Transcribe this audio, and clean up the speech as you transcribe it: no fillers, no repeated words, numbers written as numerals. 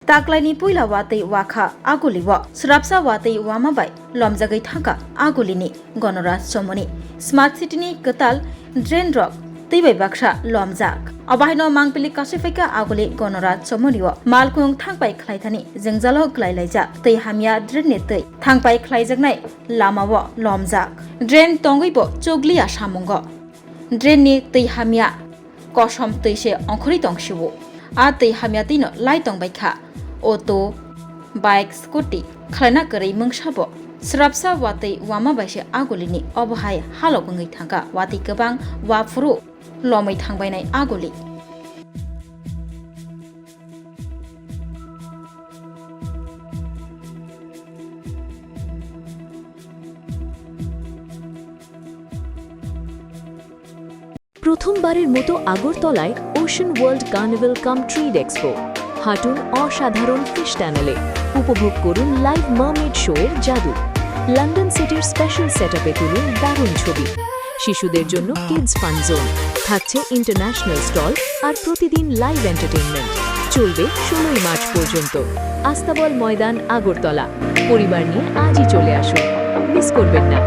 Taklaini puila watei wakha aguliwo Srapsa watei Wama bai lomjagai thangka agulini Ganaraj Chowmuhanio Smart City ni ketal Drain rock Phaibaikha lomjak Abahino mangpili Phaibaikha aguli Ganaraj Chowmuhanio malkung thangpai khlaithani jengjalo glailaija tei Hamya Drainni tei thangpai khlaijaknai Lamao lomjak Drain tongaibo choglia samungo Drainni tei Hamya kosom teise ongkhori tongsibo a tei Hamya tino lai tongbaikha auto bike scooty khlaina korei mongsabo Srapsa watei Wama baise agulini obhai halogungai thangka wati gobang wafuru lomai thangbainai aguli প্রথমবারের মতো আগরতলায় ocean world carnival কাম ট্রিড expo হাঁটুন অসাধারণ fish টানেলে উপভোগ করুন live mermaid show এর জাদু London সিটির special সেটআপে তুলুন দারুণ ছবি শিশুদের জন্য কিডস ফান জোন থাকছে ইন্টারন্যাশনাল স্টল আর প্রতিদিন লাইভ এন্টারটেইনমেন্ট চলবে 16 মার্চ পর্যন্ত আস্তাবল ময়দান আগরতলা পরিবার নিয়ে আজই চলে আসুন মিস করবেন না